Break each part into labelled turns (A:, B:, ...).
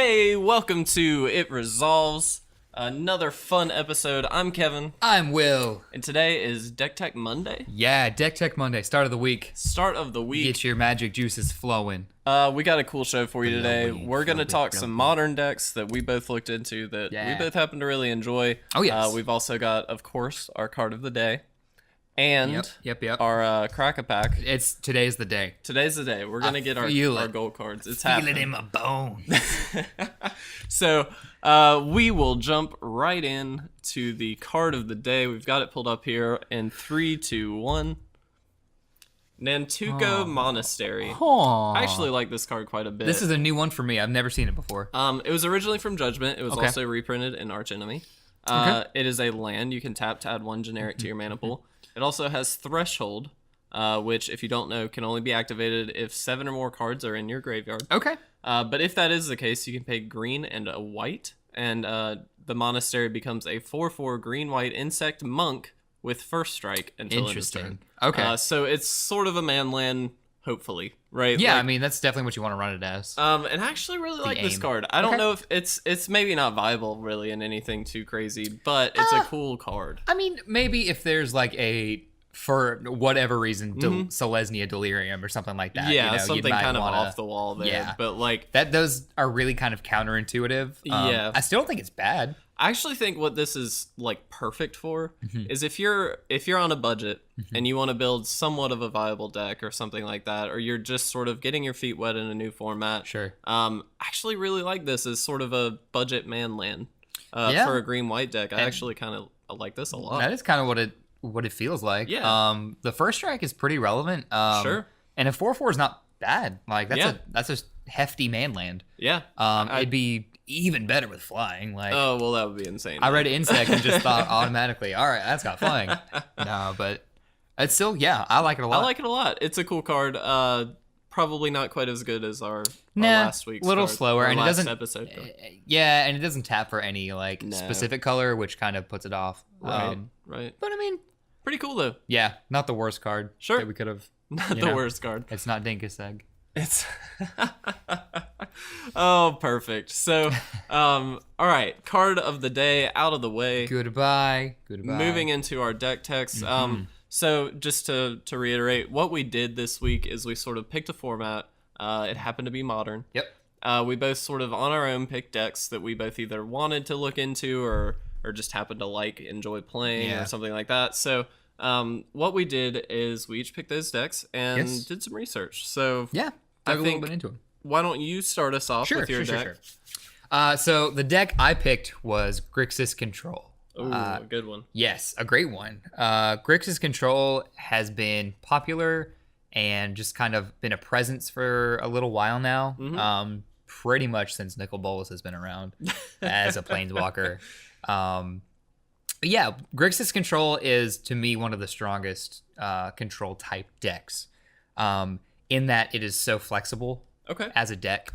A: Hey, welcome to It Resolves, another fun episode. I'm Kevin,
B: I'm Will.
A: and today is Deck Tech Monday.
B: Yeah, Deck Tech Monday, start of the week.
A: Start of the week.
B: Get your magic juices flowing.
A: We got a cool show for you today.
B: Flowing,
A: We're going to
B: flowing,
A: talk some
B: flowing.
A: modern decks that we both looked into that we both happen to really enjoy.
B: Oh, yes.
A: We've also got, of course, our card of the day and
B: Yep.
A: our Crack-a-Pack.
B: Today's the day.
A: Today's the day. We're going to get our gold cards. It's
B: Feel
A: happening.
B: it in my bones.
A: So we will jump right in to the card of the day. We've got it pulled up here in 3, 2, 1. Nantuko Monastery. I actually like this card quite a bit.
B: This is a new one for me. I've never seen it before.
A: It was originally from Judgment. It was also reprinted in Arch Enemy. It is a land. You can tap to add one generic to your mana pool. It also has Threshold, which, if you don't know, can only be activated if 7 or more cards are in your graveyard.
B: Okay.
A: But if that is the case, you can pay green and a white, and the monastery becomes a 4/4 green-white insect monk with first strike until end of turn.
B: Okay.
A: So it's sort of a man land, hopefully, right?
B: Yeah,
A: Like,
B: I mean, that's definitely what you want to run it as.
A: and I actually really like this
B: aim.
A: card. I don't know if it's maybe not viable really in anything too crazy, but it's a cool card.
B: I mean, maybe if there's like for whatever reason, Selesnya Delirium or something like that.
A: Yeah,
B: you
A: something kind of off the wall there.
B: Yeah.
A: But like
B: those are really kind of counterintuitive.
A: Yeah.
B: I still don't think it's bad.
A: I actually think what this is like perfect for is if you're on a budget and you want to build somewhat of a viable deck or something like that, or you're just sort of getting your feet wet in a new format.
B: Sure.
A: I actually really like this as sort of a budget man land
B: Yeah.
A: for a green white deck. I actually kind of like this a lot.
B: That is kind of what it feels like.
A: Yeah.
B: The first strike is pretty relevant.
A: Sure.
B: And a 4/4 is not bad. Like
A: Yeah.
B: that's a hefty man land.
A: Yeah.
B: It'd be even better with flying. Like
A: Oh well, that would be insane.
B: I read insect and just thought automatically, all right, that's got flying. No, but it's still, yeah, I like it a lot.
A: I like it a lot. It's a cool card. Probably not quite as good as our
B: Nah,
A: last week's
B: little
A: card,
B: slower,
A: our
B: and it
A: last
B: doesn't.
A: episode card.
B: Yeah, and it doesn't tap for any
A: No.
B: specific color, which kind of puts it off.
A: Right.
B: But I mean,
A: Pretty cool though.
B: yeah, not the worst card.
A: Sure.
B: That we could have.
A: Not
B: You
A: the
B: know.
A: worst card.
B: It's not Dinkus Egg.
A: It's oh, perfect. So, all right, card of the day out of the way.
B: Goodbye.
A: Moving into our deck text. So just to reiterate, what we did this week is we sort of picked a format. It happened to be modern.
B: Yep.
A: We both sort of on our own picked decks that we both either wanted to look into or just happened to enjoy playing or something like that. So what we did is we each picked those decks and did some research. So
B: Yeah.
A: I
B: Dive a little
A: think
B: bit into them.
A: why don't you start us off with your deck?
B: So the deck I picked was Grixis Control.
A: Ooh, a good one.
B: Yes, a great one. Grixis Control has been popular and just kind of been a presence for a little while now. Pretty much since Nicol Bolas has been around as a planeswalker. Yeah, Grixis Control is, to me, one of the strongest control type decks. In that it is so flexible as a deck.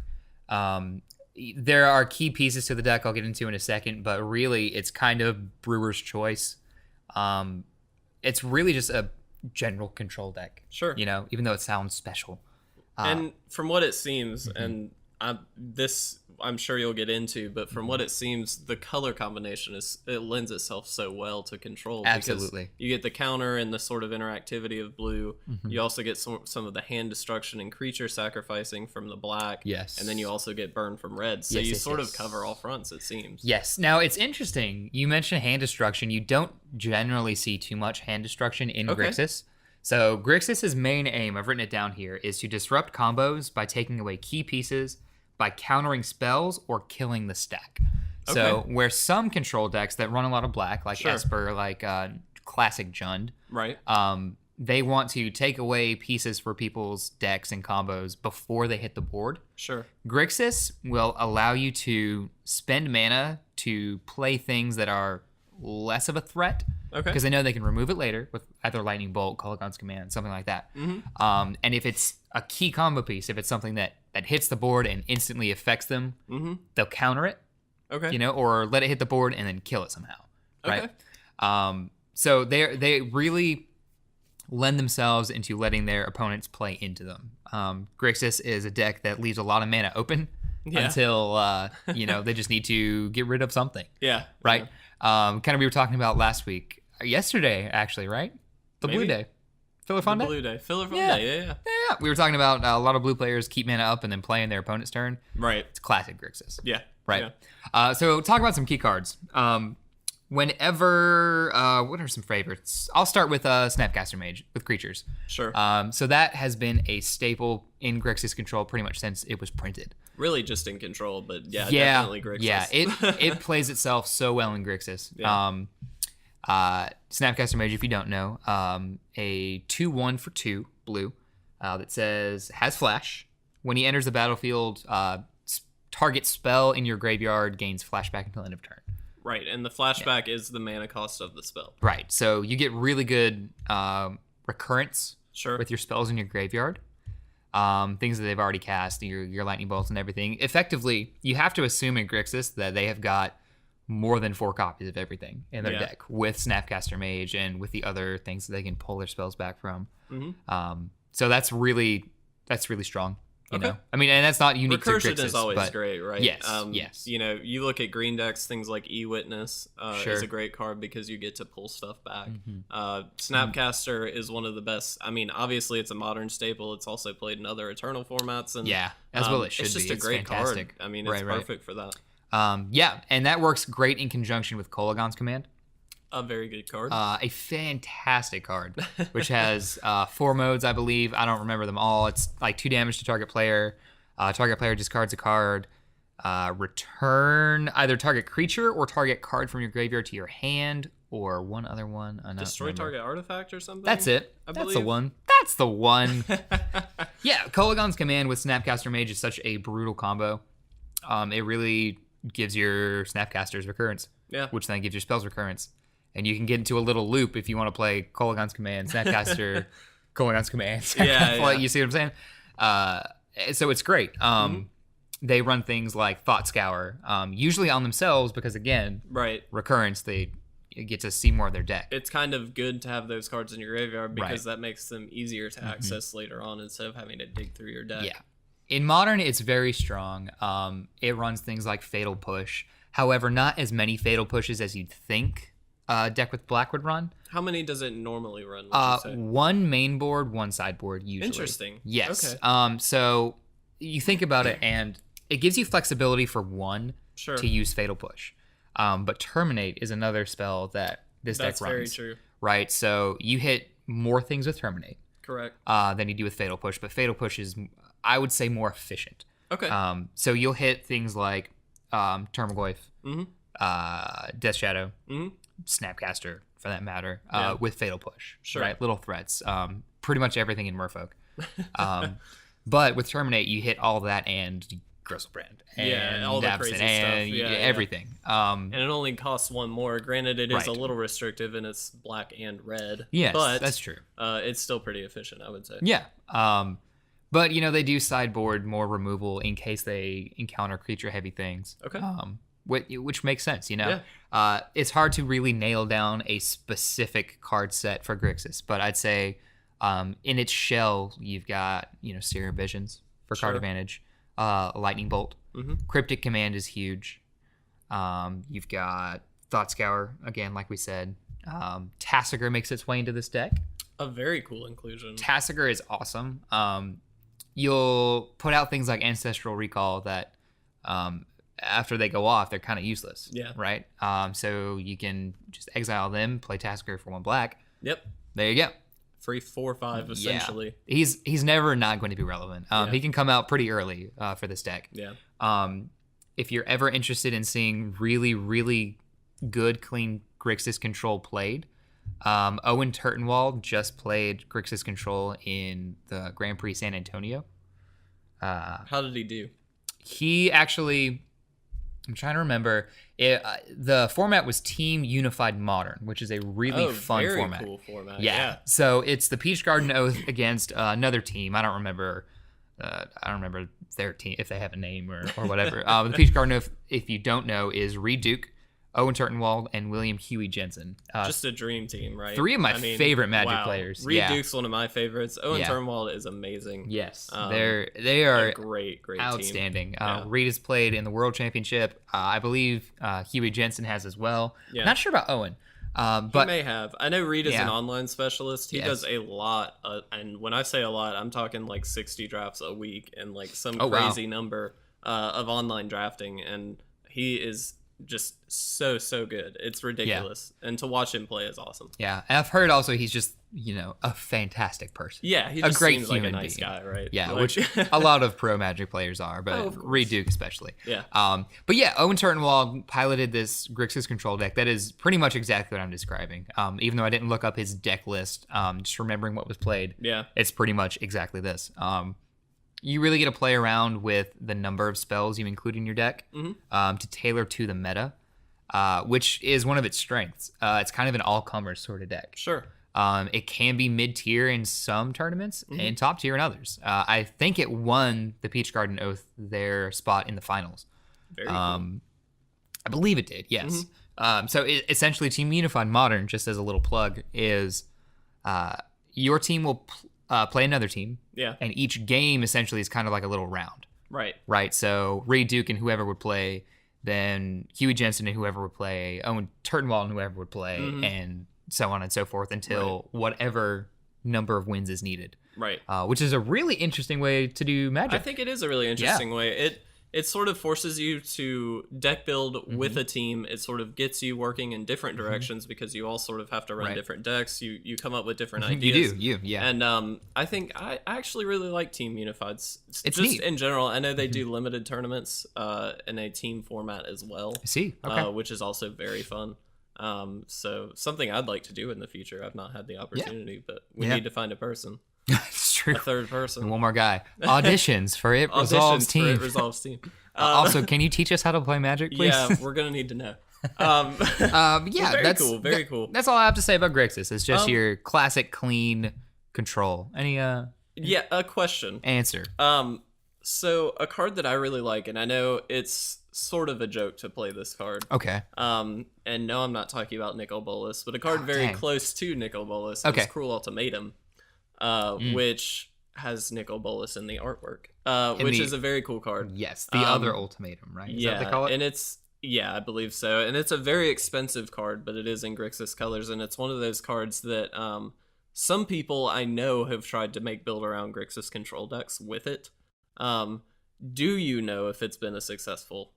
B: There are key pieces to the deck I'll get into in a second, but really it's kind of brewer's choice. It's really just a general control deck.
A: Sure.
B: You know, even though it sounds special.
A: And from what it seems, and this I'm sure you'll get into, but from what it seems, the color combination it lends itself so well to control.
B: Absolutely.
A: Because you get the counter and the sort of interactivity of blue. You also get some of the hand destruction and creature sacrificing from the black.
B: Yes.
A: And then you also get burn from red. So you sort of cover all fronts, it seems.
B: Yes. Now, it's interesting. You mentioned hand destruction. You don't generally see too much hand destruction in Grixis. So Grixis' main aim, I've written it down here, is to disrupt combos by taking away key pieces, by countering spells, or killing the stack. So where some control decks that run a lot of black, like Esper, like classic Jund,
A: Right.
B: they want to take away pieces for people's decks and combos before they hit the board.
A: Sure.
B: Grixis will allow you to spend mana to play things that are less of a threat. Because they know they can remove it later with either Lightning Bolt, Kolaghan's Command, something like that. And if it's a key combo piece, if it's something that hits the board and instantly affects them, they'll counter it. You know, or let it hit the board and then kill it somehow. Right. So they really lend themselves into letting their opponents play into them. Grixis is a deck that leaves a lot of mana open. until they just need to get rid of something.
A: Yeah.
B: Right. Yeah. Kind of we were talking about last week, yesterday actually, right? The Blue Day. Filler Fun Day?
A: Blue Day. Filler Fun Day, yeah.
B: We were talking about a lot of blue players keep mana up and then play in their opponent's turn.
A: Right.
B: It's classic Grixis.
A: Yeah.
B: Right. Yeah. So talk about some key cards. Whenever, what are some favorites? I'll start with Snapcaster Mage with creatures.
A: Sure.
B: So that has been a staple in Grixis Control pretty much since it was printed.
A: Really just in Control, but definitely Grixis.
B: Yeah, it plays itself so well in Grixis. Yeah. Snapcaster Mage, if you don't know, a 2/1 for 2 blue that has flash. When he enters the battlefield, target spell in your graveyard gains flashback until end of turn.
A: Right, and the flashback is the mana cost of the spell.
B: Right, so you get really good recurrence with your spells in your graveyard. Things that they've already cast, your lightning bolts and everything. Effectively, you have to assume in Grixis that they have got more than 4 copies of everything in their deck with Snapcaster Mage and with the other things that they can pull their spells back from. Mm-hmm. So that's really strong. You know? I mean, and that's not unique to Grixis.
A: Recursion is always great, right?
B: Yes, yes.
A: You look at green decks, things like E-Witness is a great card because you get to pull stuff back. Mm-hmm. Snapcaster is one of the best. I mean, obviously it's a modern staple. It's also played in other Eternal formats. And
B: as well it should be.
A: It's just a great card. I mean, it's perfect for that.
B: And that works great in conjunction with Kolaghan's Command.
A: A very good card.
B: A fantastic card, which has 4 modes, I believe. I don't remember them all. It's like 2 damage to target player. Target player discards a card. Return either target creature or target card from your graveyard to your hand, or one other one.
A: Destroy target artifact or something?
B: That's it. That's the one. That's the one. Yeah, Kolaghan's Command with Snapcaster Mage is such a brutal combo. It really gives your Snapcasters recurrence, which then gives your spells recurrence. And you can get into a little loop if you want to play Kolaghan's Command, Snapcaster, Kolaghan's Command. You see what I'm saying? So it's great. They run things like Thought Scour, usually on themselves because, again, recurrence, they get to see more of their deck.
A: It's kind of good to have those cards in your graveyard because that makes them easier to access later on instead of having to dig through your deck.
B: Yeah. In Modern, it's very strong. It runs things like Fatal Push. However, not as many Fatal Pushes as you'd think deck with black would run.
A: How many does it normally run? Would you say?
B: 1 main board, 1 sideboard usually.
A: Interesting.
B: Yes. Okay. So you think about it, and it gives you flexibility for 1 to use Fatal Push. But Terminate is another spell that this deck runs. That's very true. Right. So you hit more things with Terminate.
A: Correct.
B: Than you do with Fatal Push, but Fatal Push is, I would say, more efficient.
A: Okay.
B: So you'll hit things like Termaggoyf, Death Shadow, Snapcaster, for that matter, with Fatal Push. Right, little threats. Pretty much everything in Merfolk. But with Terminate, you hit all that and Gristlebrand. And
A: all the crazy stuff.
B: Everything.
A: And it only costs 1 more. Granted, it is a little restrictive and it's black and red.
B: Yes,
A: but
B: that's true.
A: It's still pretty efficient, I would say.
B: Yeah. But, they do sideboard more removal in case they encounter creature-heavy things.
A: Okay.
B: Which makes sense, It's hard to really nail down a specific card set for Grixis, but I'd say in its shell, you've got, Serum Visions for card advantage, Lightning Bolt. Cryptic Command is huge. You've got Thought Scour, again, like we said. Tasigur makes its way into this deck.
A: A very cool inclusion.
B: Tasigur is awesome. You'll put out things like Ancestral Recall that after they go off, they're kind of useless.
A: Yeah.
B: Right? So you can just exile them, play Tasigur for 1 black.
A: Yep.
B: There you go.
A: Free 4/5 essentially.
B: Yeah. He's never not going to be relevant. He can come out pretty early for this deck.
A: Yeah.
B: If you're ever interested in seeing really, really good, clean Grixis Control played, Owen Turtenwald just played Grixis Control in the Grand Prix San Antonio.
A: How did he do?
B: He actually, I'm trying to remember, the format was Team Unified Modern, which is a really fun format.
A: Cool format.
B: Yeah. So it's the Peach Garden Oath against another team. I don't remember their team, if they have a name or whatever. The Peach Garden Oath, if you don't know, is Reed Duke, Owen Turtenwald, and William Huey Jensen.
A: Just a dream team, right?
B: Three of my favorite Magic players.
A: Reed Duke's one of my favorites. Owen Turtenwald is amazing.
B: Yes, they are
A: a great
B: outstanding.
A: Team.
B: Reed has played in the World Championship. I believe Huey Jensen has as well. Yeah. Not sure about Owen. But
A: he may have. I know Reed is an online specialist. He does a lot, and when I say a lot, I'm talking like 60 drafts a week and like some crazy number of online drafting, and he is just so good. It's ridiculous. And to watch him play is awesome.
B: Yeah. And I've heard also he's just, a fantastic person.
A: Yeah, he just seems like a nice guy, right?
B: Yeah, which a lot of pro Magic players are, but Reed Duke especially.
A: Yeah.
B: But yeah, Owen Turtenwald piloted this Grixis control deck that is pretty much exactly what I'm describing. Even though I didn't look up his deck list, just remembering what was played.
A: Yeah.
B: It's pretty much exactly this. You really get to play around with the number of spells you include in your deck to tailor to the meta, which is one of its strengths. It's kind of an all-comers sort of deck.
A: Sure.
B: It can be mid-tier in some tournaments and top tier in others. I think it won the Peach Garden Oath their spot in the finals.
A: Very cool.
B: I believe it did, yes. So essentially, Team Unified Modern, just as a little plug, is your team will play another team.
A: Yeah.
B: And each game essentially is kind of like a little round.
A: Right.
B: Right. So Reed Duke and whoever would play, then Huey Jensen and whoever would play, Owen Turtenwald and whoever would play, and so on and so forth until whatever number of wins is needed.
A: Right.
B: Which is a really interesting way to do Magic.
A: I think it is a really interesting way. It sort of forces you to deck build with a team. It sort of gets you working in different directions because you all sort of have to run different decks. You come up with different ideas.
B: You do, yeah.
A: And I think I actually really like Team Unified. It's just
B: neat.
A: In general. I know they do limited tournaments in a team format as well.
B: I see. Okay.
A: Which is also very fun. So something I'd like to do in the future. I've not had the opportunity, but we need to find a person.
B: It's true.
A: A third person.
B: And one more guy. Auditions for It Resolves team.
A: For It Resolves team.
B: Also, can you teach us how to play Magic, please?
A: Yeah, we're gonna need to know. Very cool.
B: That's all I have to say about Grixis. It's just your classic clean control. Any
A: a question.
B: Answer.
A: So a card that I really like, and I know it's sort of a joke to play this card.
B: Okay.
A: And no, I'm not talking about Nicol Bolas, but a card very close to Nicol Bolas is Cruel Ultimatum. Which has Nicol Bolas in the artwork, which is a very cool card.
B: Yes, the other Ultimatum, right? Is that what they call it?
A: And it's, I believe so. And it's a very expensive card, but it is in Grixis colors, and it's one of those cards that some people I know have tried to make build around Grixis control decks with it. Do you know if it's been a successful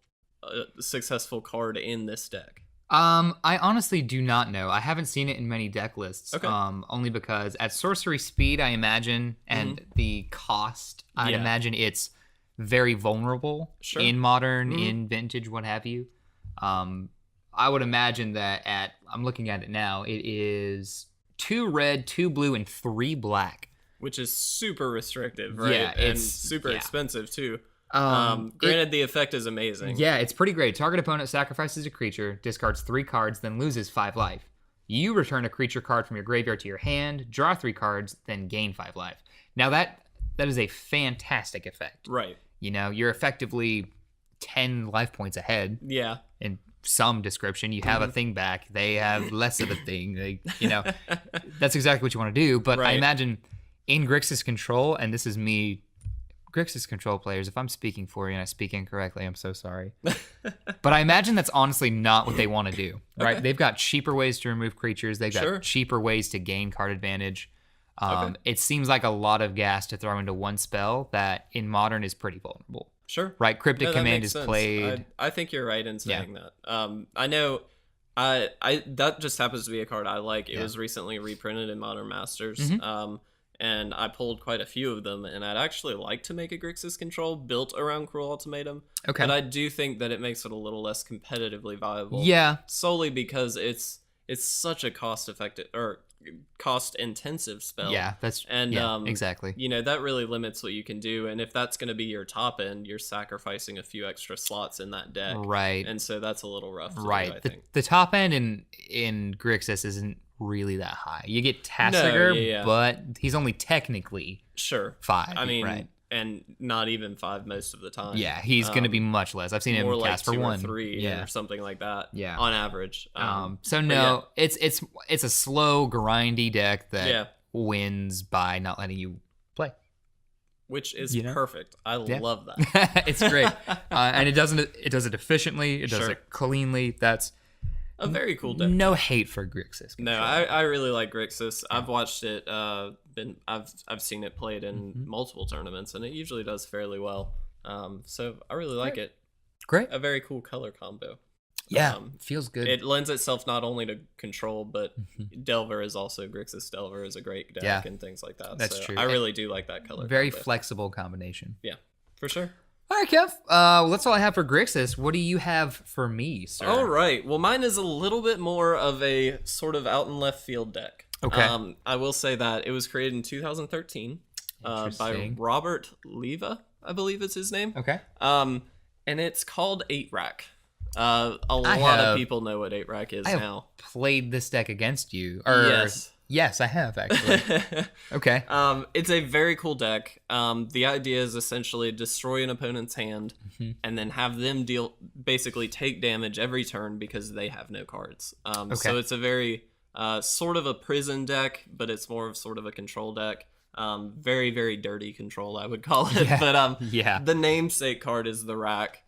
A: card in this deck?
B: I honestly do not know. I haven't seen it in many deck lists.
A: Okay.
B: Only because at sorcery speed, I imagine, and the cost, I imagine it's very vulnerable in modern, in vintage, what have you. I would imagine that I'm looking at it now, it is 2 red, 2 blue, and 3 black.
A: Which is super restrictive, right?
B: Yeah,
A: and super expensive too. Granted, the effect is amazing.
B: Yeah, it's pretty great. Target opponent sacrifices a creature, discards 3 cards, then loses 5 life. You return a creature card from your graveyard to your hand, draw 3 cards, then gain 5 life. Now that is a fantastic effect.
A: Right.
B: You're effectively 10 life points ahead.
A: Yeah.
B: In some description, you have a thing back. They have less of a thing. That's exactly what you want to do. But I imagine in Grixis control, and this is me, Grixis control players, if I'm speaking for you and I speak incorrectly, I'm so sorry. But I imagine that's honestly not what they want to do, right? Okay. They've got cheaper ways to remove creatures. They've got cheaper ways to gain card advantage. It seems like a lot of gas to throw into one spell that in Modern is pretty vulnerable.
A: Sure.
B: Right? Cryptic Command is played.
A: I think you're right in saying that. I know that just happens to be a card I like. It was recently reprinted in Modern Masters. And I pulled quite a few of them, and I'd actually like to make a Grixis control built around Cruel Ultimatum. Okay. But I do think that it makes it a little less competitively viable.
B: Yeah.
A: Solely because it's such a cost-effective or cost-intensive spell.
B: Yeah, exactly.
A: That really limits what you can do, and if that's going to be your top end, you're sacrificing a few extra slots in that deck.
B: Right.
A: And so that's a little rough to do, I think.
B: The top end in Grixis isn't really that high. You get Tasigur, but he's only technically 5.
A: I mean, and not even 5 most of the time.
B: Yeah, he's going to be much less. I've seen him
A: more
B: cast
A: like 2
B: for
A: or
B: 1.
A: 3 or something like that.
B: Yeah,
A: on average.
B: So no, it's a slow, grindy deck that wins by not letting you play,
A: which is perfect. I love that.
B: It's great, and it does it efficiently. It does it cleanly. That's
A: a very cool deck.
B: No hate for Grixis.
A: No, I really like Grixis. I've watched it. I've seen it played in multiple tournaments, and it usually does fairly well. So I really like it.
B: Great.
A: A very cool color combo.
B: Yeah, feels good.
A: It lends itself not only to control, but Delver is also Grixis. Delver is a great deck and things like that.
B: That's true.
A: I really do like that color.
B: Very
A: combo.
B: flexible combination.
A: Yeah, for sure.
B: All right, Kev. Well, that's all I have for Grixis. What do you have for me, sir?
A: All right. Well, mine is a little bit more of a sort of out in left field deck.
B: Okay.
A: I will say that it was created in 2013 by Robert Leva, I believe is his name.
B: Okay.
A: And it's called 8-Rack. A lot of people know what 8-Rack is now.
B: Played this deck against you. Yes, I have actually. Okay.
A: It's a very cool deck. The idea is essentially destroy an opponent's hand and then have them basically take damage every turn because they have no cards. So it's a very sort of a prison deck, but it's more of sort of a control deck. Very, very dirty control, I would call it.
B: Yeah.
A: But the namesake card is the Rack.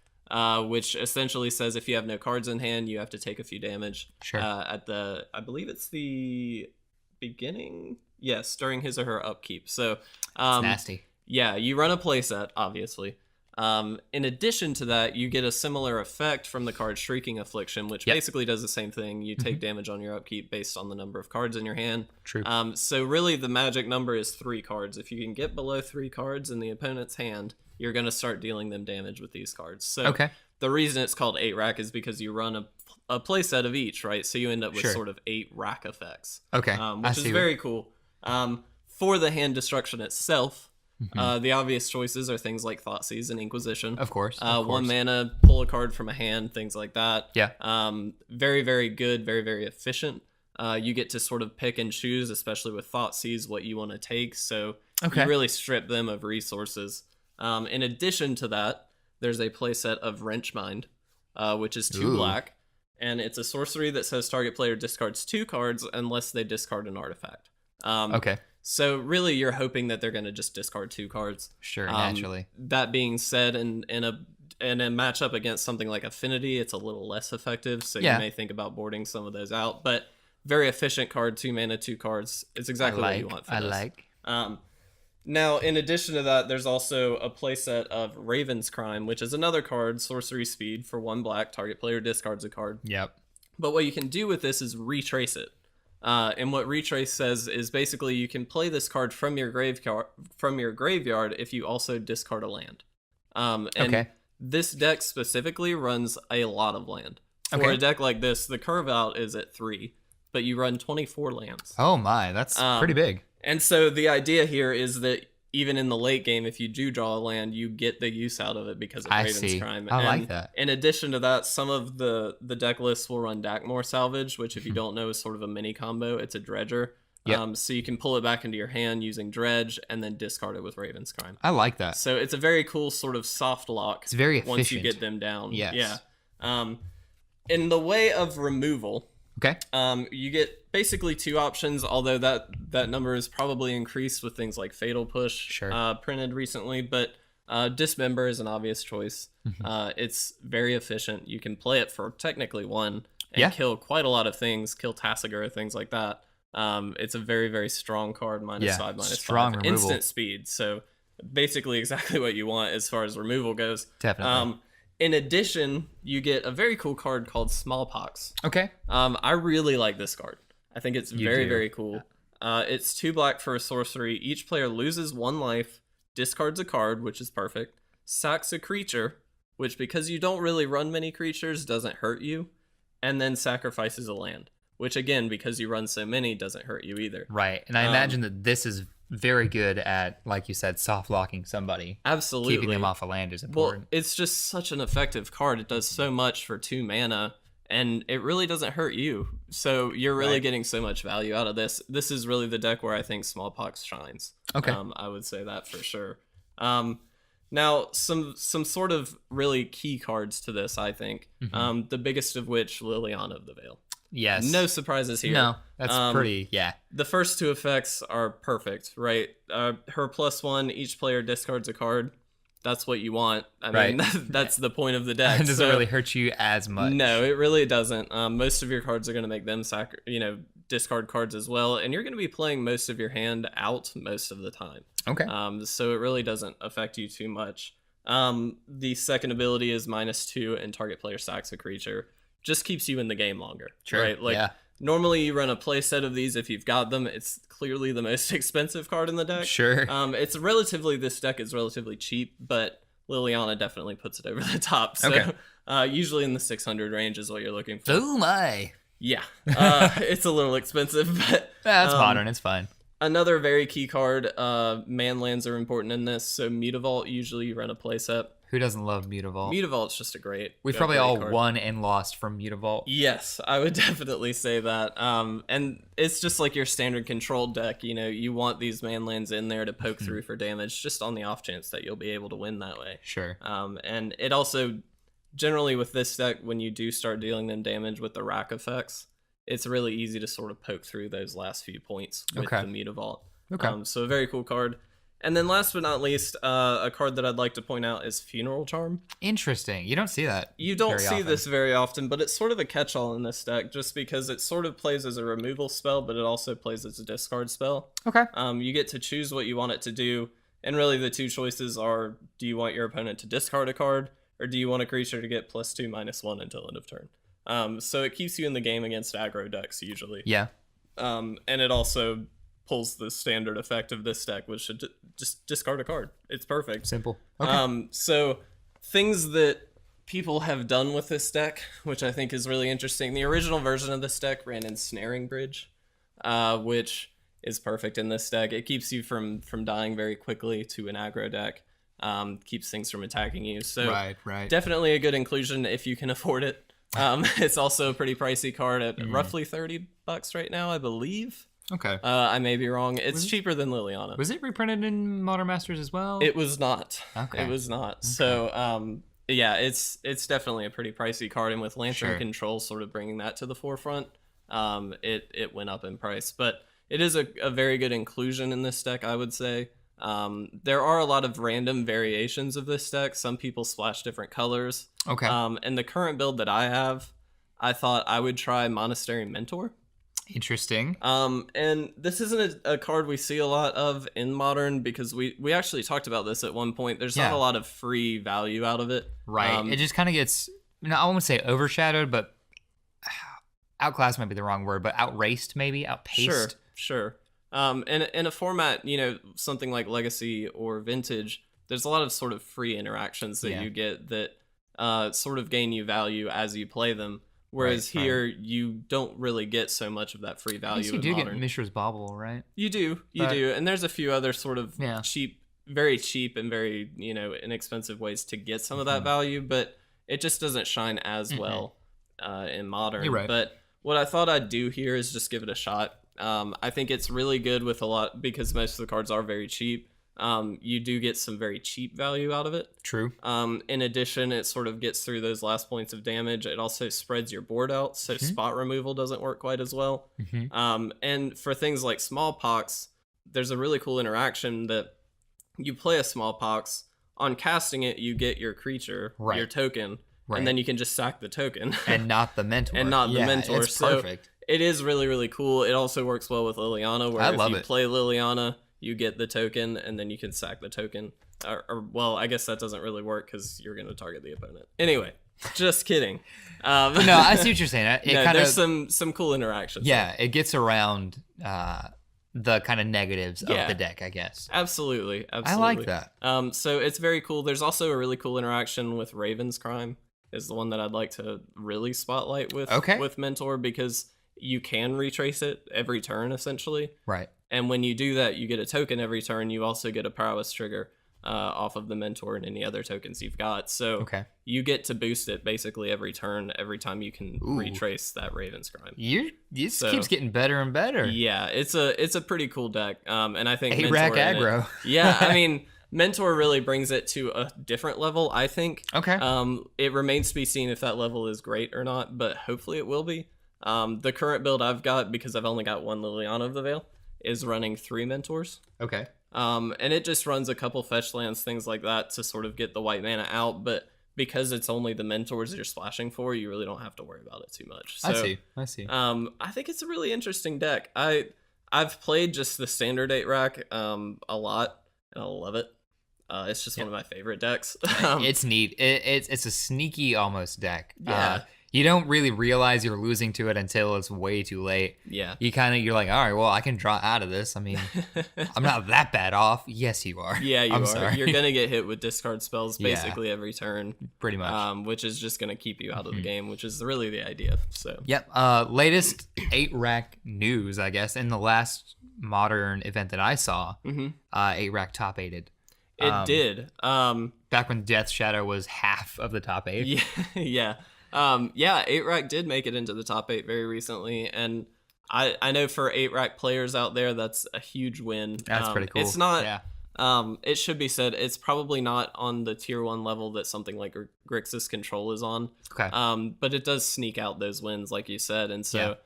A: Which essentially says if you have no cards in hand, you have to take a few damage.
B: Sure.
A: I believe it's the beginning. Yes, during his or her upkeep. So,
B: it's nasty.
A: Yeah, you run a playset, obviously. In addition to that, you get a similar effect from the card Shrieking Affliction, which basically does the same thing. You take damage on your upkeep based on the number of cards in your hand.
B: True.
A: So really, the magic number is 3 cards. If you can get below 3 cards in the opponent's hand, you're going to start dealing them damage with these cards. So the reason it's called 8-Rack is because you run a play set of each, right? So you end up with sort of 8 rack effects.
B: Okay.
A: Which is very cool. For the hand destruction itself, the obvious choices are things like Thoughtseize and Inquisition.
B: Of course.
A: 1 mana, pull a card from a hand, things like that.
B: Yeah.
A: Very, very good, very, very efficient. You get to sort of pick and choose, especially with Thoughtseize, what you want to take. So you really strip them of resources. In addition to that, there's a playset of Wrenchmind, which is 2 black, and it's a sorcery that says target player discards 2 cards unless they discard an artifact. So really, you're hoping that they're going to just discard 2 cards.
B: Sure, naturally.
A: That being said, in a matchup against something like Affinity, it's a little less effective, so you may think about boarding some of those out. But very efficient card, 2 mana, 2 cards. It's exactly what you want for this. Now, in addition to that, there's also a playset of Raven's Crime, which is another card, sorcery speed for 1 black. Target player discards a card.
B: Yep.
A: But what you can do with this is retrace it. And what retrace says is basically you can play this card from your graveyard if you also discard a land. And this deck specifically runs a lot of land. For a deck like this, the curve out is at 3, but you run 24 lands.
B: Oh my, that's pretty big.
A: And so the idea here is that even in the late game, if you do draw a land, you get the use out of it because of Raven's Crime.
B: I like that.
A: In addition to that, some of the deck lists will run Dakmor Salvage, which if you don't know is sort of a mini combo. It's a dredger. So you can pull it back into your hand using Dredge and then discard it with Raven's Crime.
B: I like that.
A: So it's a very cool sort of soft lock.
B: It's very efficient.
A: Once you get them down.
B: Yes.
A: Yeah. In the way of removal...
B: Okay.
A: You get basically 2 options, although that number is probably increased with things like Fatal Push printed recently, but Dismember is an obvious choice. It's very efficient. You can play it for technically 1 and kill quite a lot of things, kill Tassiger, things like that. It's a very, very strong card, -5, -5.
B: Removal.
A: Instant speed, so basically exactly what you want as far as removal goes.
B: Definitely.
A: In addition, you get a very cool card called Smallpox.
B: Okay.
A: I really like this card. I think it's very cool. It's 2 black for a sorcery. Each player loses 1 life, discards a card, which is perfect, sacks a creature, which because you don't really run many creatures doesn't hurt you, and then sacrifices a land, which again, because you run so many, doesn't hurt you either.
B: Right. And I imagine that this is very good at, like you said, soft locking somebody.
A: Absolutely.
B: Keeping them off a land is important.
A: Well, it's just such an effective card. It does so much for 2 mana, and it really doesn't hurt you. So you're really getting so much value out of this. This is really the deck where I think Smallpox shines.
B: Okay.
A: I would say that for sure. Now, some sort of really key cards to this, I think. The biggest of which, Liliana of the Veil.
B: Yes.
A: No surprises here.
B: No, that's pretty, yeah.
A: The first two effects are perfect, right? Her +1, each player discards a card. That's what you want. I mean, that's the point of the deck.
B: It doesn't really hurt you as much.
A: No, it really doesn't. Most of your cards are going to make them discard cards as well, and you're going to be playing most of your hand out most of the time.
B: Okay.
A: So it really doesn't affect you too much. The second ability is -2, and target player sacks a creature. Just keeps you in the game longer.
B: Sure.
A: Right? Like, normally you run a play set of these if you've got them. It's clearly the most expensive card in the deck.
B: Sure.
A: This deck is relatively cheap, but Liliana definitely puts it over the top. So usually in the 600 range is what you're looking for.
B: Oh my.
A: Yeah. It's a little expensive, but
B: that's modern. It's fine.
A: Another very key card, man lands are important in this. So Mutavault, usually you run a playset.
B: Who doesn't love Mutavault?
A: Mutavault's just a great
B: We've probably all
A: card.
B: won and lost from Mutavault.
A: Yes, I would definitely say that. And it's just like your standard control deck. You know, you want these man lands in there to poke through for damage, just on the off chance that you'll be able to win that way.
B: Sure.
A: And it also, generally with this deck, when you do start dealing them damage with the rack effects, it's really easy to sort of poke through those last few points with the Mutavault. Okay. So a very cool card. And then last but not least, a card that I'd like to point out is Funeral Charm.
B: Interesting. You don't see that.
A: You don't see this very often, but it's sort of a catch-all in this deck just because it sort of plays as a removal spell, but it also plays as a discard spell.
B: Okay.
A: You get to choose what you want it to do, and really the two choices are, do you want your opponent to discard a card, or do you want a creature to get +2/-1 until end of turn? So it keeps you in the game against aggro decks usually.
B: Yeah.
A: And it also pulls the standard effect of this deck, which should just discard a card. It's perfect.
B: Simple. Okay.
A: So things that people have done with this deck, which I think is really interesting. The original version of this deck ran Ensnaring Bridge, which is perfect in this deck. It keeps you from dying very quickly to an aggro deck. Keeps things from attacking you. So
B: right.
A: Definitely a good inclusion if you can afford it. It's also a pretty pricey card at roughly $30 right now, I believe.
B: Okay.
A: I may be wrong. It's cheaper than Liliana.
B: Was it reprinted in Modern Masters as well?
A: It was not.
B: Okay.
A: It was not. Okay. So, yeah, it's definitely a pretty pricey card, and with Lantern Control sort of bringing that to the forefront, it went up in price. But it is a very good inclusion in this deck, I would say. There are a lot of random variations of this deck. Some people splash different colors.
B: Okay.
A: And the current build that I have, I thought I would try Monastery Mentor.
B: Interesting.
A: And this isn't a card we see a lot of in Modern because we actually talked about this at one point. There's not a lot of free value out of it.
B: Right. It just kind of gets, I won't say overshadowed, but outclassed might be the wrong word, but outraced maybe, outpaced.
A: Sure. In a format, something like Legacy or Vintage, there's a lot of sort of free interactions that you get that sort of gain you value as you play them. Whereas here, you don't really get so much of that free value.
B: You do get Mishra's Bauble, right?
A: You do. And there's a few other sort of cheap, very cheap and very, inexpensive ways to get some of that value, but it just doesn't shine as well in Modern.
B: You're right.
A: But what I thought I'd do here is just give it a shot. I think it's really good with a lot, because most of the cards are very cheap. You do get some very cheap value out of it.
B: True.
A: In addition, it sort of gets through those last points of damage. It also spreads your board out, so spot removal doesn't work quite as well. And for things like Smallpox, there's a really cool interaction that you play a Smallpox. On casting it, you get your creature, your token, and then you can just sack the token.
B: And not the mentor.
A: It's perfect. So it is really, really cool. It also works well with Liliana, where if you play Liliana, you get the token, and then you can sack the token. Well, I guess that doesn't really work because you're going to target the opponent. Anyway, just kidding.
B: No, I see what you're saying.
A: There's some cool interactions.
B: Yeah, it gets around the kind of negatives of the deck, I guess.
A: Absolutely.
B: I like that.
A: So it's very cool. There's also a really cool interaction with Raven's Crime, is the one that I'd like to really spotlight with Mentor, because you can retrace it every turn, essentially.
B: Right.
A: And when you do that, you get a token every turn. You also get a prowess trigger off of the Mentor and any other tokens you've got. So you get to boost it basically every turn, every time you can retrace that Raven's Crime.
B: This keeps getting better and better.
A: Yeah, it's a pretty cool deck. And I think
B: A-Rack aggro.
A: Yeah, I mean, Mentor really brings it to a different level, I think.
B: Okay.
A: It remains to be seen if that level is great or not, but hopefully it will be. The current build I've got, because I've only got one Liliana of the Veil, is running 3 Mentors.
B: Okay.
A: And it just runs a couple fetch lands, things like that, to sort of get the white mana out, but because it's only the Mentors you're splashing for, you really don't have to worry about it too much. So,
B: I see.
A: I think it's a really interesting deck. I've played just the standard 8-rack a lot, and I love it. It's just one of my favorite decks.
B: It's neat. It's a sneaky almost deck.
A: Yeah.
B: You don't really realize you're losing to it until it's way too late.
A: Yeah.
B: You're like, all right, well, I can draw out of this. I mean, I'm not that bad off. Yes, you are.
A: Yeah, you
B: I'm
A: are.
B: sorry.
A: You're gonna get hit with discard spells basically every turn,
B: pretty much.
A: which is just gonna keep you out of the game, which is really the idea. So.
B: Yep. Latest 8-rack news, I guess, in the last modern event that I saw, 8-rack top 8'd.
A: It did.
B: Back when Death Shadow was half of the top 8.
A: Yeah. 8-rack did make it into the top 8 very recently, and I know for 8-rack players out there, that's a huge win.
B: That's pretty cool.
A: It's not. It should be said, it's probably not on the tier 1 level that something like Grixis Control is on.
B: Okay.
A: But it does sneak out those wins, like you said, and so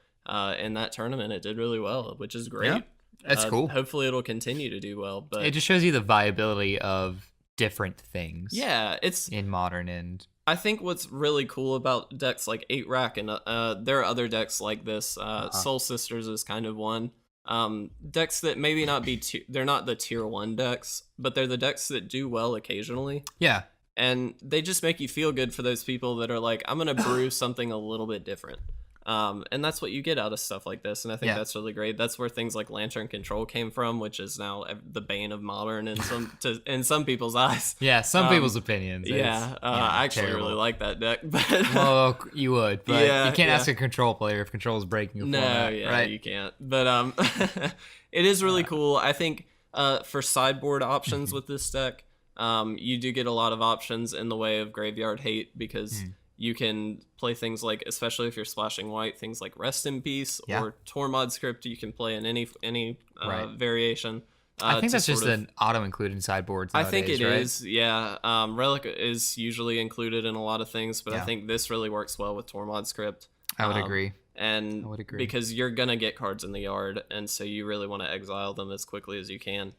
A: in that tournament, it did really well, which is great.
B: Yeah. That's cool.
A: Hopefully, it'll continue to do well. But
B: it just shows you the viability of different things.
A: Yeah, it's
B: in modern, and
A: I think what's really cool about decks like 8-rack, and there are other decks like this. Soul Sisters is kind of one. Decks that maybe not be they're not the tier 1 decks, but they're the decks that do well occasionally.
B: Yeah.
A: And they just make you feel good for those people that are like, I'm gonna brew something a little bit different. And that's what you get out of stuff like this, and I think that's really great. That's where things like Lantern Control came from, which is now the bane of modern in some people's eyes.
B: Yeah, some people's opinions.
A: I actually really like that deck. But
B: well, you would, but you can't ask
A: yeah.
B: a Control player if Control is breaking a
A: No,
B: format, right?
A: you can't. But it is really cool. I think for sideboard options with this deck, you do get a lot of options in the way of Graveyard Hate, because you can play things like, especially if you're splashing white, things like Rest in Peace or Tormod Script. You can play in any variation.
B: I think that's just an auto-include in sideboards nowadays,
A: I think it
B: right?
A: is, yeah. Relic is usually included in a lot of things, but I think this really works well with Tormod Script.
B: I would agree.
A: And because you're going to get cards in the yard, and so you really want to exile them as quickly as you can.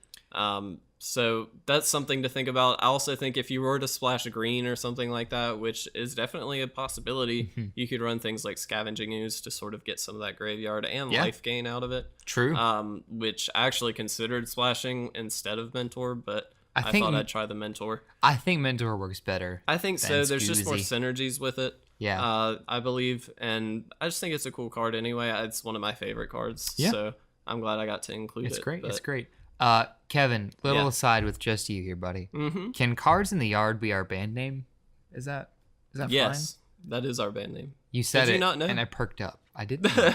A: So that's something to think about. I also think if you were to splash green or something like that, which is definitely a possibility, you could run things like Scavenging Ooze to sort of get some of that graveyard and life gain out of it.
B: True.
A: Which I actually considered splashing instead of Mentor, but I thought I'd try the Mentor.
B: I think Mentor works better.
A: I think so. There's just more synergies with it.
B: Yeah.
A: I believe, and I just think it's a cool card anyway. It's one of my favorite cards. Yeah. So I'm glad I got to include it.
B: It's great. It's great. Kevin, little aside with just you here, buddy. Can Cards in the Yard be our band name? Is that
A: yes, fine? That is our band name.
B: You said
A: Did
B: it,
A: you not know?
B: And I perked up. I didn't know.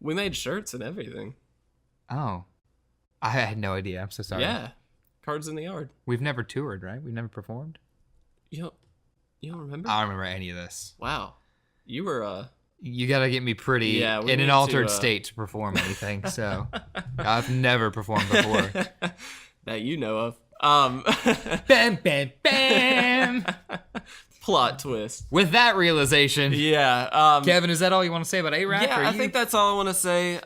A: We made shirts and everything.
B: Oh. I had no idea. I'm so sorry.
A: Yeah. Cards in the Yard.
B: We've never toured, right? We've never performed?
A: You don't remember?
B: I don't remember any of this.
A: Wow. You were
B: you gotta get me pretty in an altered state to perform anything. So I've never performed before
A: that you know of.
B: Bam, bam, bam.
A: Plot twist.
B: With that realization, Kevin, is that all you want to say about 8-rack?
A: Yeah, I think that's all I want to say.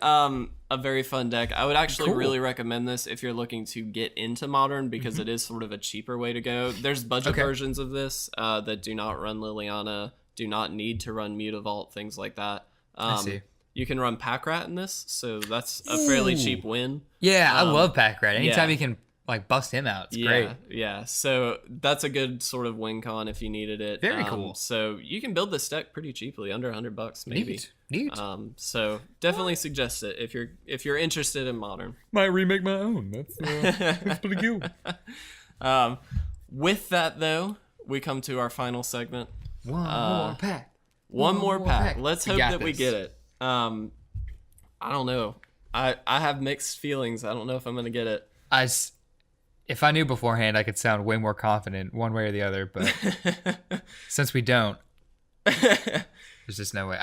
A: A very fun deck. I would actually really recommend this if you're looking to get into Modern, because it is sort of a cheaper way to go. There's budget versions of this that do not run Liliana, do not need to run Mutavault, things like that.
B: I see.
A: You can run Pack Rat in this, so that's a fairly cheap win.
B: Yeah, I love Pack Rat. Anytime you can bust him out, it's great.
A: Yeah, so that's a good sort of win con if you needed it.
B: Very cool.
A: So you can build this deck pretty cheaply, under $100 maybe.
B: Neat.
A: So definitely suggest it if you're interested in Modern.
B: Might remake my own. That's pretty cool.
A: With that though, we come to our final segment.
B: One more pack.
A: One more pack. Let's hope that we get it. I don't know. I have mixed feelings. I don't know if I'm gonna get it.
B: If I knew beforehand, I could sound way more confident one way or the other. But since we don't, there's just no way.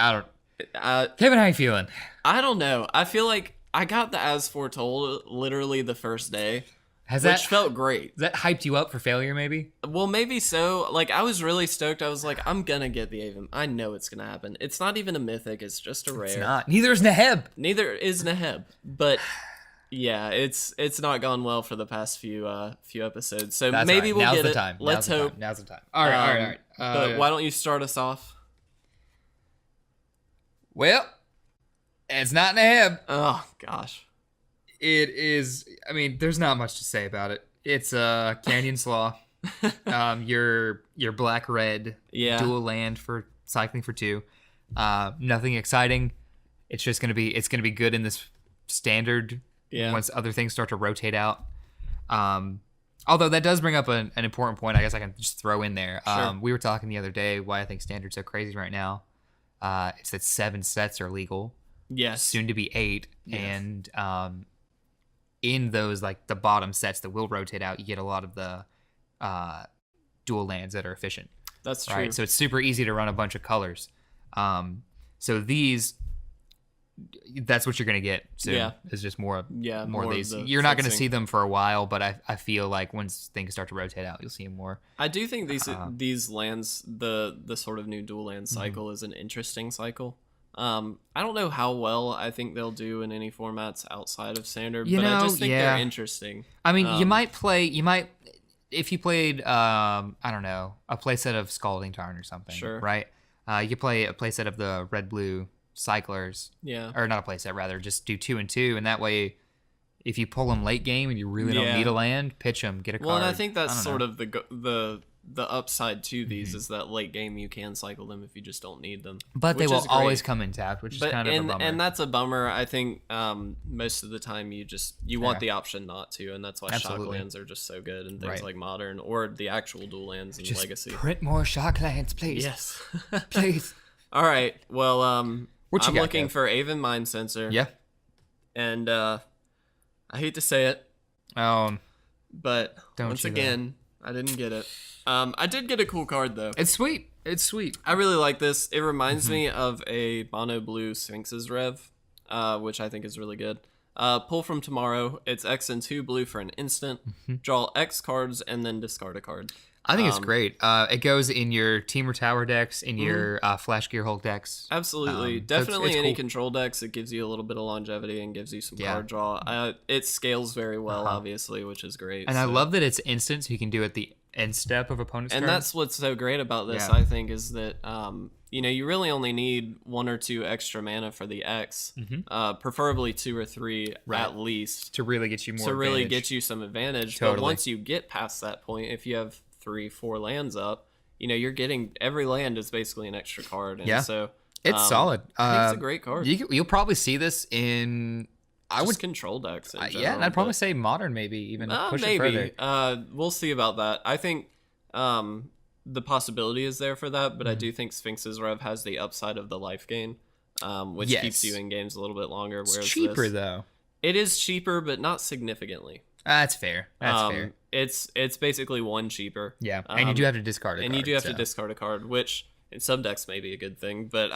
B: Kevin, how you feeling?
A: I don't know. I feel like I got the As Foretold literally the first day. which felt great.
B: Has that hyped you up for failure, maybe?
A: Well, maybe so. Like, I was really stoked. I was like, I'm gonna get the Avon. I know it's gonna happen. It's not even a mythic. It's just a rare.
B: It's not. Neither is Neheb.
A: Neither is Neheb. But yeah, it's not gone well for the past few episodes. So
B: That's
A: maybe
B: right.
A: we'll
B: Now's
A: get
B: the
A: it.
B: Time.
A: Let's hope.
B: Now's the time. All right.
A: But why don't you start us off?
B: Well, it's not Neheb.
A: Oh gosh.
B: It is. I mean, there's not much to say about it. It's a Canyon Slaw. Your black red dual land for cycling for 2. Nothing exciting. It's just gonna be good in this standard.
A: Yeah.
B: Once other things start to rotate out. Although that does bring up an important point. I guess I can just throw in there.
A: Sure.
B: We were talking the other day why I think standard's so crazy right now. It's that 7 sets are legal.
A: Yes.
B: Soon to be 8,
A: yes.
B: And in those, like the bottom sets that will rotate out, you get a lot of the dual lands that are efficient.
A: That's true.
B: Right? So it's super easy to run a bunch of colors. So these, that's what you're gonna get. So it's just more of these. You're not gonna see them for a while, but I feel like once things start to rotate out, you'll see them more.
A: I do think these lands, the sort of new dual land cycle is an interesting cycle. I don't know how well I think they'll do in any formats outside of standard, but I just think they're interesting.
B: I mean, you might if you played I don't know, a playset of Scalding Tarn or something.
A: Sure.
B: Right? You could play a playset of the red blue cyclers.
A: Yeah.
B: Or not a playset, rather, just do 2 and 2, and that way if you pull them late game and you really don't need a land, pitch them, get a card.
A: Well, and I think that's sort of the upside to these is that late game you can cycle them if you just don't need them.
B: But they will always come in tapped, which is kind of a bummer.
A: And that's a bummer. I think most of the time you want the option not to, and that's why shock lands are just so good and things like Modern or the actual dual lands in Legacy.
B: Print more shock lands, please.
A: Yes.
B: Please.
A: All right. Well, I'm looking
B: Kev?
A: for Avon Mind Sensor.
B: Yeah.
A: And I hate to say it, but once again, I didn't get it. I did get a cool card though.
B: It's sweet. I
A: really like this. It reminds me of a mono blue Sphinx's Rev, which I think is really good. Pull from Tomorrow. It's X and 2 blue for an instant. Draw X cards and then discard a card.
B: I think it's great. It goes in your Temur Tower decks, in your Flash Gear Hulk decks.
A: Absolutely. Definitely it's any control decks. It gives you a little bit of longevity and gives you some card draw. It scales very well, obviously, which is great.
B: And I love that it's instant, so you can do it at the end step of opponent's turn.
A: And that's what's so great about this, I think, is that you really only need 1 or 2 extra mana for the X, preferably 2 or 3 at least,
B: to really get you more.
A: Really get you some advantage.
B: Totally.
A: But once you get past that point, if you have 3-4 lands up, you're getting every land is basically an extra card, and so
B: it's solid.
A: I think it's a great card.
B: You'll probably see this in
A: control decks. In general,
B: and I'd probably say Modern, maybe even push it further.
A: We'll see about that. I think the possibility is there for that, but I do think Sphinx's Rev has the upside of the life gain, which keeps you in games a little bit longer.
B: It's cheaper though.
A: It is cheaper, but not significantly.
B: That's fair. Fair.
A: It's basically 1 cheaper.
B: Yeah, and you do have to discard a card.
A: And you do have to discard a card, which in some decks may be a good thing, but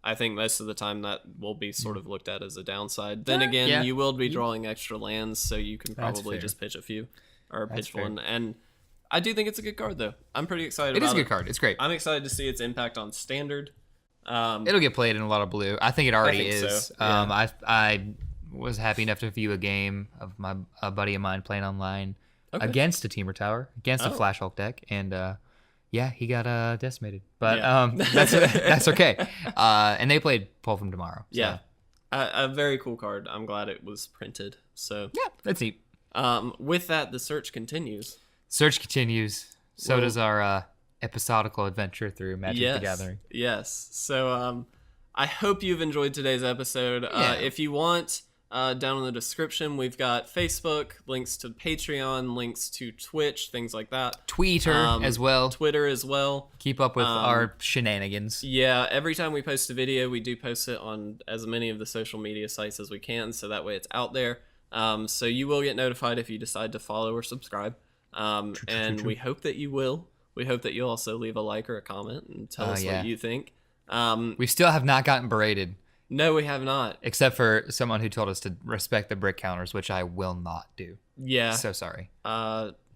A: I think most of the time that will be sort of looked at as a downside. Then again, you will be drawing extra lands, so you can probably just pitch a few or pitch one. And I do think it's a good card, though. I'm pretty excited about it.
B: It is a good card. It's great.
A: I'm excited to see its impact on Standard.
B: It'll get played in a lot of blue. I think it already is.
A: So. Yeah.
B: I was happy enough to view a game of a buddy of mine playing online against a Temur Tower, against a Flash Hulk deck, and he got decimated. But that's okay. And they played Pull from Tomorrow. So.
A: Yeah, a very cool card. I'm glad it was printed. So
B: yeah, that's neat.
A: With that, the search continues.
B: So does our episodical adventure through Magic the Gathering.
A: Yes. So I hope you've enjoyed today's episode. If you want, down in the description, we've got Facebook, links to Patreon, links to Twitch, things like that.
B: Twitter as well.
A: Keep
B: up with our shenanigans.
A: Yeah, every time we post a video, we do post it on as many of the social media sites as we can, so that way it's out there. So you will get notified if you decide to follow or subscribe. And we hope that you will. We hope that you'll also leave a like or a comment and tell us what you think.
B: We still have not gotten berated.
A: No, we have not.
B: Except for someone who told us to respect the brick counters, which I will not do.
A: Yeah.
B: So sorry.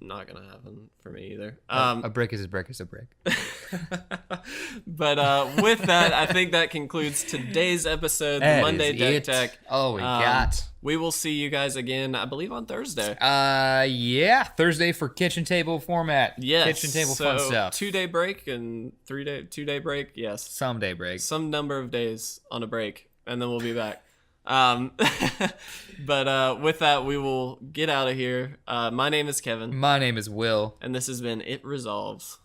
A: Not gonna happen for me either.
B: A brick is a brick is a brick.
A: But with that, I think that concludes today's episode, the Monday Deck Tech.
B: Oh, we got.
A: We will see you guys again, I believe, on Thursday.
B: Yeah, Thursday for kitchen table format.
A: Yes.
B: Kitchen table fun stuff.
A: 2-day break and 2-day break. Yes.
B: Someday break.
A: Some number of days on a break, and then we'll be back. But with that, we will get out of here. My name is Kevin.
B: My name is Will.
A: And this has been It Resolves.